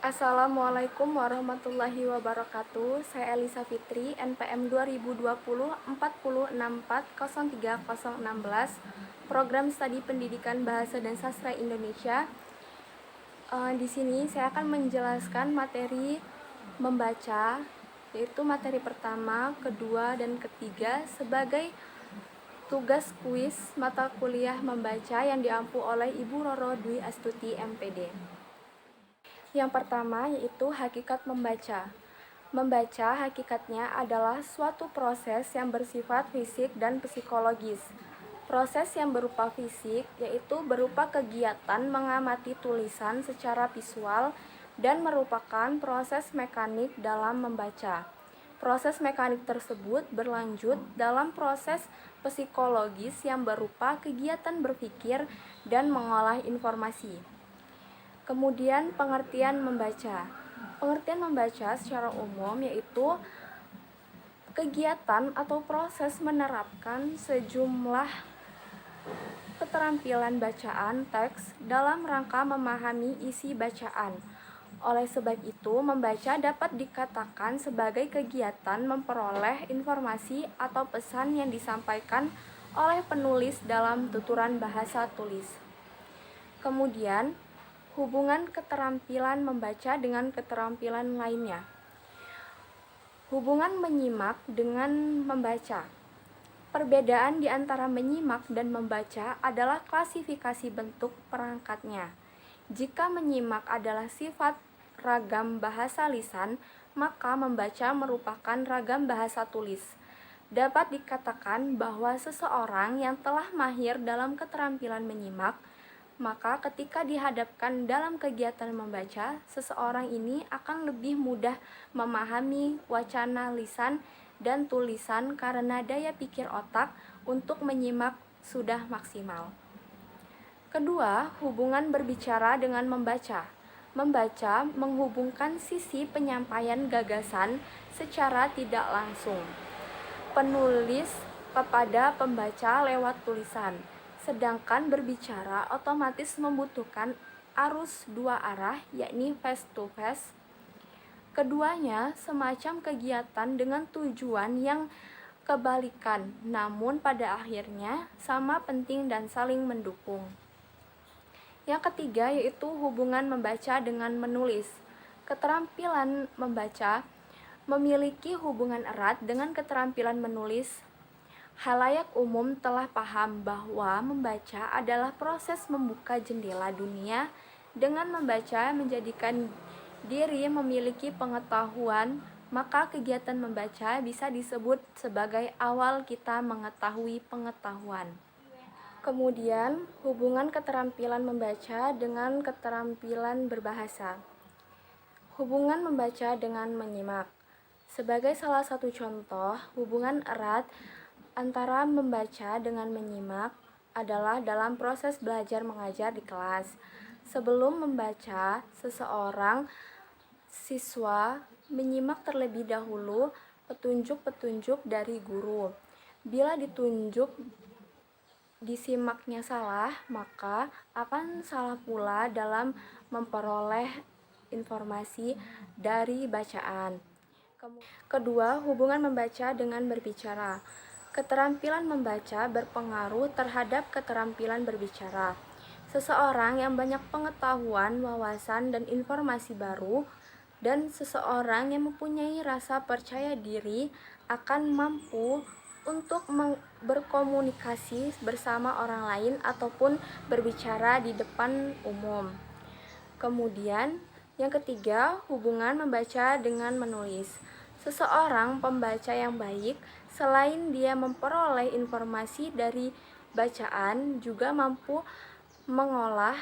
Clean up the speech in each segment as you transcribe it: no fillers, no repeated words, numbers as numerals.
Assalamualaikum warahmatullahi wabarakatuh. Saya Elisa Fitri, NPM 2020 446403016, Program Studi Pendidikan Bahasa dan Sastra Indonesia. Di sini saya akan menjelaskan materi membaca, yaitu materi pertama, kedua, dan ketiga sebagai tugas kuis mata kuliah membaca yang diampu oleh Ibu Roro Dwi Astuti, MPD. Yang pertama yaitu hakikat membaca. Membaca hakikatnya adalah suatu proses yang bersifat fisik dan psikologis. Proses yang berupa fisik yaitu berupa kegiatan mengamati tulisan secara visual dan merupakan proses mekanik dalam membaca. Proses mekanik tersebut berlanjut dalam proses psikologis yang berupa kegiatan berpikir dan mengolah informasi. Kemudian pengertian membaca. Pengertian membaca secara umum yaitu kegiatan atau proses menerapkan sejumlah keterampilan bacaan teks dalam rangka memahami isi bacaan. Oleh sebab itu, membaca dapat dikatakan sebagai kegiatan memperoleh informasi atau pesan yang disampaikan oleh penulis dalam tuturan bahasa tulis. Kemudian, hubungan keterampilan membaca dengan keterampilan lainnya. Hubungan menyimak dengan membaca. Perbedaan di antara menyimak dan membaca adalah klasifikasi bentuk perangkatnya. Jika menyimak adalah sifat ragam bahasa lisan, maka membaca merupakan ragam bahasa tulis. Dapat dikatakan bahwa seseorang yang telah mahir dalam keterampilan menyimak, maka ketika dihadapkan dalam kegiatan membaca, seseorang ini akan lebih mudah memahami wacana lisan dan tulisan karena daya pikir otak untuk menyimak sudah maksimal. Kedua, hubungan berbicara dengan membaca. Membaca menghubungkan sisi penyampaian gagasan secara tidak langsung penulis kepada pembaca lewat tulisan. Sedangkan berbicara otomatis membutuhkan arus dua arah, yakni face to face. Keduanya semacam kegiatan dengan tujuan yang kebalikan, namun pada akhirnya sama penting dan saling mendukung. Yang ketiga yaitu hubungan membaca dengan menulis. Keterampilan membaca memiliki hubungan erat dengan keterampilan menulis. Khalayak umum telah paham bahwa membaca adalah proses membuka jendela dunia. Dengan membaca menjadikan diri memiliki pengetahuan, maka kegiatan membaca bisa disebut sebagai awal kita mengetahui pengetahuan. Kemudian, hubungan keterampilan membaca dengan keterampilan berbahasa. Hubungan membaca dengan menyimak. Sebagai salah satu contoh, hubungan erat antara membaca dengan menyimak adalah dalam proses belajar mengajar di kelas. Sebelum membaca, seseorang siswa menyimak terlebih dahulu petunjuk-petunjuk dari guru. Bila disimaknya salah, maka akan salah pula dalam memperoleh informasi dari bacaan. Kedua, hubungan membaca dengan berbicara. Keterampilan membaca berpengaruh terhadap keterampilan berbicara. Seseorang yang banyak pengetahuan, wawasan, dan informasi baru, dan seseorang yang mempunyai rasa percaya diri akan mampu untuk berkomunikasi bersama orang lain ataupun berbicara di depan umum. Kemudian, yang ketiga, hubungan membaca dengan menulis. Seseorang pembaca yang baik, selain dia memperoleh informasi dari bacaan, juga mampu mengolah,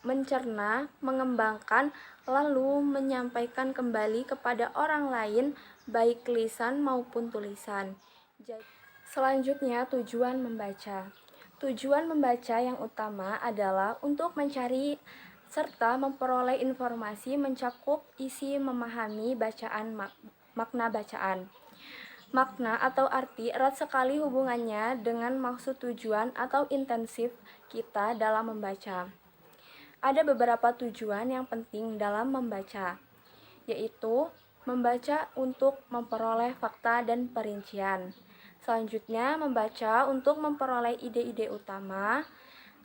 mencerna, mengembangkan, lalu menyampaikan kembali kepada orang lain, baik lisan maupun tulisan. Selanjutnya, tujuan membaca. Tujuan membaca yang utama adalah untuk mencari serta memperoleh informasi mencakup isi memahami bacaan makna bacaan. Makna atau arti erat sekali hubungannya dengan maksud tujuan atau intensif kita dalam membaca. Ada beberapa tujuan yang penting dalam membaca, yaitu membaca untuk memperoleh fakta dan perincian. Selanjutnya, membaca untuk memperoleh ide-ide utama.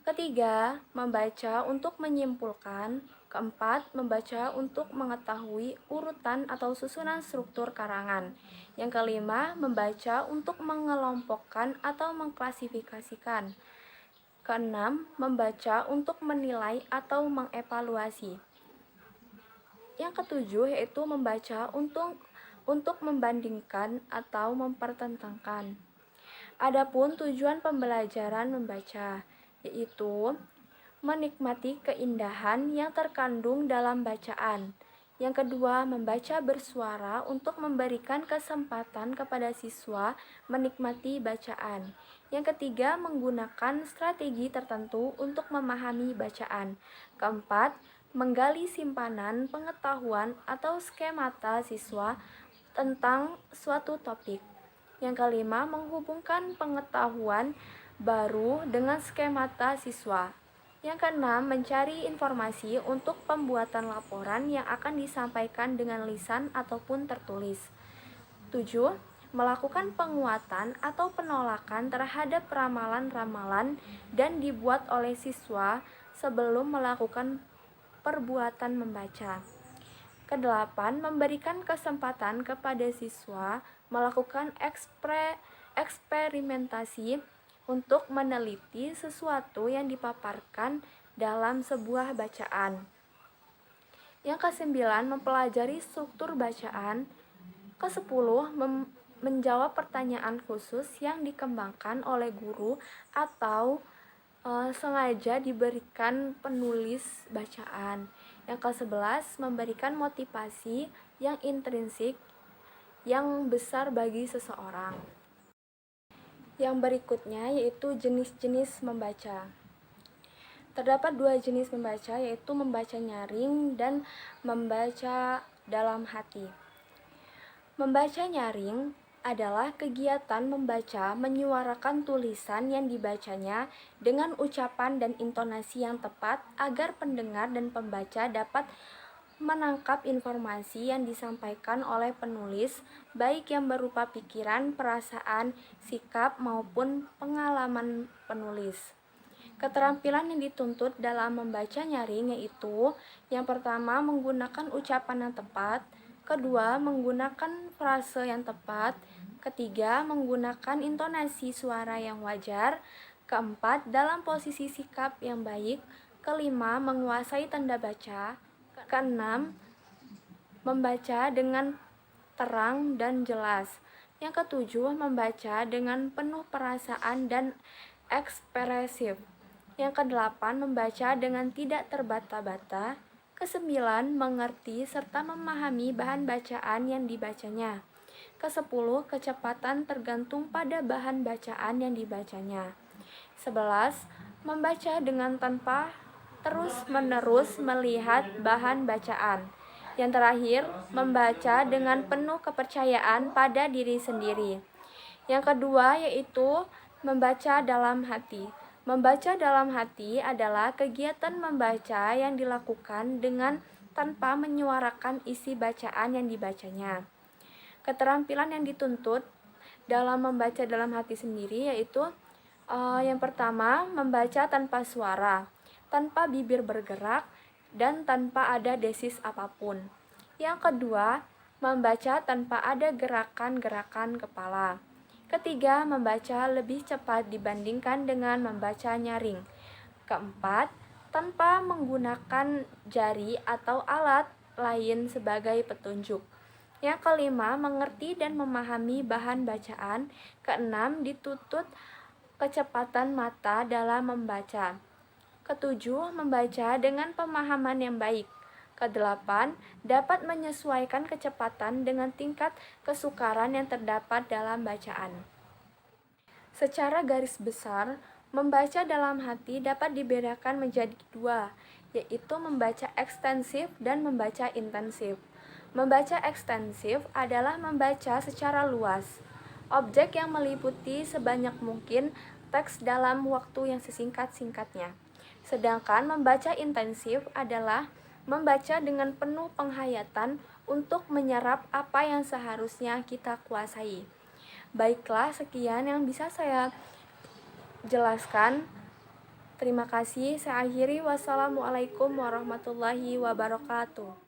Ketiga, membaca untuk menyimpulkan. Keempat, membaca untuk mengetahui urutan atau susunan struktur karangan. Yang kelima, membaca untuk mengelompokkan atau mengklasifikasikan. Keenam, membaca untuk menilai atau mengevaluasi. Yang ketujuh yaitu membaca untuk membandingkan atau mempertentangkan. Adapun tujuan pembelajaran membaca yaitu menikmati keindahan yang terkandung dalam bacaan. Yang kedua, membaca bersuara untuk memberikan kesempatan kepada siswa menikmati bacaan. Yang ketiga, menggunakan strategi tertentu untuk memahami bacaan. Keempat, menggali simpanan pengetahuan atau skemata siswa tentang suatu topik. Yang kelima, menghubungkan pengetahuan baru dengan skemata siswa. Yang keenam, mencari informasi untuk pembuatan laporan yang akan disampaikan dengan lisan ataupun tertulis. 7. Melakukan penguatan atau penolakan terhadap ramalan-ramalan dan dibuat oleh siswa sebelum melakukan perbuatan membaca. Kedelapan, memberikan kesempatan kepada siswa melakukan eksperimentasi untuk meneliti sesuatu yang dipaparkan dalam sebuah bacaan. Yang kesembilan, mempelajari struktur bacaan. Kesepuluh, menjawab pertanyaan khusus yang dikembangkan oleh guru atau sengaja diberikan penulis bacaan. Yang ke-11, memberikan motivasi yang intrinsik yang besar bagi seseorang. Yang berikutnya yaitu jenis-jenis membaca. Terdapat dua jenis membaca, yaitu membaca nyaring dan membaca dalam hati. Membaca nyaring adalah kegiatan membaca menyuarakan tulisan yang dibacanya dengan ucapan dan intonasi yang tepat agar pendengar dan pembaca dapat menangkap informasi yang disampaikan oleh penulis, baik yang berupa pikiran, perasaan, sikap, maupun pengalaman penulis. Keterampilan yang dituntut dalam membaca nyaring yaitu yang pertama, menggunakan ucapan yang tepat. Kedua, menggunakan frase yang tepat. Ketiga, menggunakan intonasi suara yang wajar. Keempat, dalam posisi sikap yang baik. Kelima, menguasai tanda baca. Keenam, membaca dengan terang dan jelas. Yang ketujuh, membaca dengan penuh perasaan dan ekspresif. Yang kedelapan, membaca dengan tidak terbata-bata. Kesembilan, mengerti serta memahami bahan bacaan yang dibacanya. Kesepuluh, kecepatan tergantung pada bahan bacaan yang dibacanya. 11. Membaca dengan tanpa terus-menerus melihat bahan bacaan. Yang terakhir, membaca dengan penuh kepercayaan pada diri sendiri. Yang kedua yaitu membaca dalam hati. Membaca dalam hati adalah kegiatan membaca yang dilakukan dengan tanpa menyuarakan isi bacaan yang dibacanya. Keterampilan yang dituntut dalam membaca dalam hati sendiri yaitu yang pertama, membaca tanpa suara, tanpa bibir bergerak, dan tanpa ada desis apapun. Yang kedua, membaca tanpa ada gerakan-gerakan kepala. Ketiga, membaca lebih cepat dibandingkan dengan membaca nyaring. Keempat, tanpa menggunakan jari atau alat lain sebagai petunjuk. Yang kelima, mengerti dan memahami bahan bacaan. Keenam, dituntut kecepatan mata dalam membaca. Ketujuh, membaca dengan pemahaman yang baik. Kedelapan, dapat menyesuaikan kecepatan dengan tingkat kesukaran yang terdapat dalam bacaan. Secara garis besar, membaca dalam hati dapat dibedakan menjadi dua, yaitu membaca ekstensif dan membaca intensif. Membaca ekstensif adalah membaca secara luas, objek yang meliputi sebanyak mungkin teks dalam waktu yang sesingkat-singkatnya. Sedangkan membaca intensif adalah membaca dengan penuh penghayatan untuk menyerap apa yang seharusnya kita kuasai. Baiklah, sekian yang bisa saya jelaskan. Terima kasih. Saya akhiri. Wassalamualaikum warahmatullahi wabarakatuh.